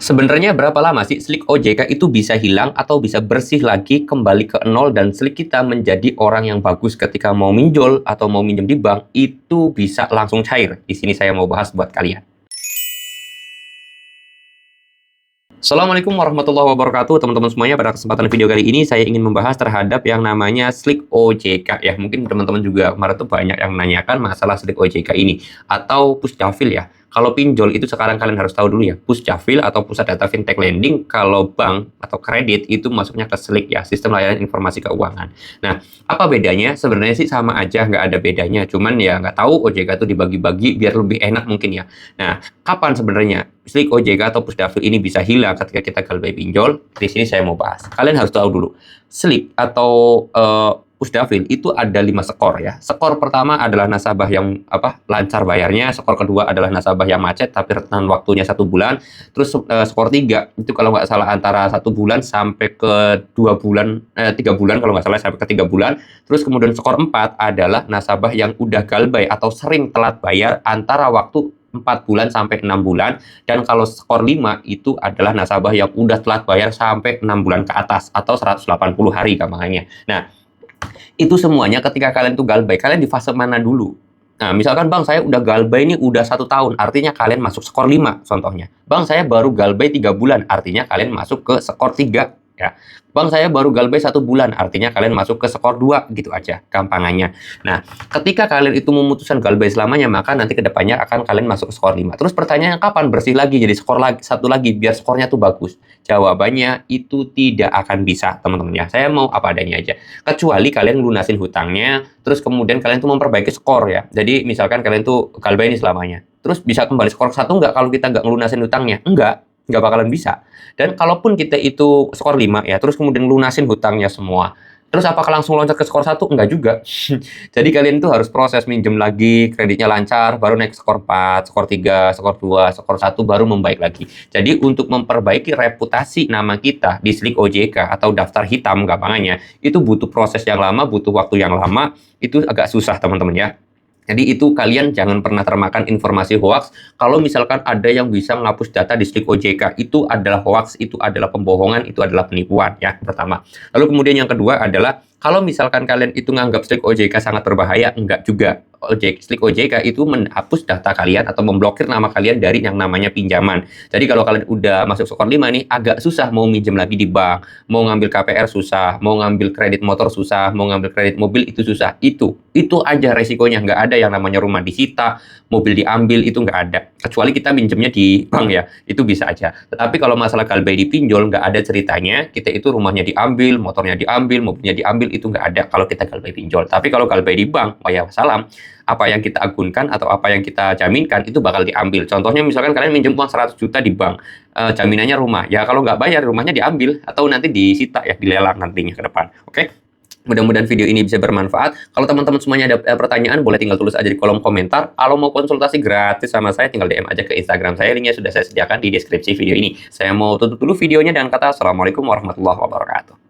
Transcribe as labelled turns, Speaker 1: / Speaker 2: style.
Speaker 1: Sebenarnya berapa lama sih slik OJK itu bisa hilang atau bisa bersih lagi kembali ke nol dan slik kita menjadi orang yang bagus ketika mau minjol atau mau minjem di bank itu bisa langsung cair? Di sini saya mau bahas buat kalian. Assalamualaikum warahmatullahi wabarakatuh teman-teman semuanya. Pada kesempatan video kali ini saya ingin membahas terhadap yang namanya slik OJK ya. Mungkin teman-teman juga kemarin tuh banyak yang menanyakan masalah slik OJK ini atau Pusjafil ya. Kalau pinjol itu sekarang kalian harus tahu dulu ya, Pusjafil atau Pusat Data Fintech Lending. Kalau bank atau kredit itu masuknya ke slik ya, Sistem Layanan Informasi Keuangan. Nah, apa bedanya? Sebenarnya sih sama aja, nggak ada bedanya. Cuman ya nggak tahu OJK itu dibagi-bagi biar lebih enak mungkin ya. Nah, kapan sebenarnya slik OJK atau Pusdafil ini bisa hilang ketika kita galbay pinjol? Di sini saya mau bahas. Kalian harus tahu dulu, slik atau Pusdafil itu ada 5 skor ya. Skor pertama adalah nasabah yang lancar bayarnya, skor kedua adalah nasabah yang macet tapi rentan waktunya 1 bulan. Terus skor 3 itu kalau nggak salah antara 1 bulan sampai ke 2 bulan, 3 bulan kalau nggak salah sampai ke 3 bulan. Terus kemudian skor 4 adalah nasabah yang udah galbay atau sering telat bayar antara waktu 4 bulan sampai 6 bulan. Dan kalau skor 5 itu adalah nasabah yang udah telat bayar sampai 6 bulan ke atas atau 180 hari gampangannya. Nah, itu semuanya ketika kalian tuh galbay, kalian di fase mana dulu? Nah, misalkan bang saya udah galbay ini udah 1 tahun, artinya kalian masuk skor 5 contohnya. Bang saya baru galbay 3 bulan, artinya kalian masuk ke skor 3 ya. Bang saya baru galbay 1 bulan, artinya kalian masuk ke skor 2 gitu aja gampangannya. Nah, ketika kalian itu memutuskan galbay selamanya, maka nanti kedepannya akan kalian masuk ke skor 5. Terus pertanyaannya kapan bersih lagi jadi skor lagi, 1 lagi biar skornya tuh bagus? Jawabannya itu tidak akan bisa teman-teman ya. Saya mau apa adanya aja. Kecuali kalian lunasin hutangnya, terus kemudian kalian tuh memperbaiki skor ya. Jadi misalkan kalian tuh galbay ini selamanya. Terus bisa kembali skor 1 nggak kalau kita nggak ngelunasin hutangnya? Nggak bakalan bisa. Dan kalaupun kita itu skor 5 ya, terus kemudian lunasin hutangnya semua. Terus apakah langsung loncat ke skor 1? Enggak juga. Jadi kalian tuh harus proses minjem lagi, kreditnya lancar, baru naik skor 4, skor 3, skor 2, skor 1, baru membaik lagi. Jadi untuk memperbaiki reputasi nama kita di slik OJK atau daftar hitam gampangannya, itu butuh proses yang lama, butuh waktu yang lama, itu agak susah teman-teman ya. Jadi itu kalian jangan pernah termakan informasi hoax. Kalau misalkan ada yang bisa menghapus data di slik OJK, itu adalah hoax, itu adalah pembohongan, itu adalah penipuan ya pertama. Lalu kemudian yang kedua adalah kalau misalkan kalian itu nganggap slik OJK sangat berbahaya, enggak juga. Slik OJK itu menghapus data kalian atau memblokir nama kalian dari yang namanya pinjaman. Jadi kalau kalian udah masuk skor 5 nih, agak susah mau minjem lagi di bank, mau ngambil KPR susah, mau ngambil kredit motor susah, mau ngambil kredit mobil itu susah. Itu aja resikonya. Nggak ada yang namanya rumah disita, mobil diambil, itu nggak ada. Kecuali kita minjemnya di bank ya, itu bisa aja. Tetapi kalau masalah galbay dipinjol, nggak ada ceritanya, kita itu rumahnya diambil, motornya diambil, mobilnya diambil, itu nggak ada kalau kita galbay pinjol. Tapi kalau galbay di bank, oh ya salam, apa yang kita agunkan atau apa yang kita jaminkan itu bakal diambil. Contohnya misalkan kalian minjem uang 100 juta di bank, jaminannya rumah. Ya kalau nggak bayar, rumahnya diambil atau nanti disita ya, dilelang nantinya ke depan. Oke? Mudah-mudahan video ini bisa bermanfaat. Kalau teman-teman semuanya ada pertanyaan, boleh tinggal tulis aja di kolom komentar. Kalau mau konsultasi gratis sama saya, tinggal DM aja ke Instagram saya. Linknya sudah saya sediakan di deskripsi video ini. Saya mau tutup dulu videonya dengan kata Assalamualaikum warahmatullahi wabarakatuh.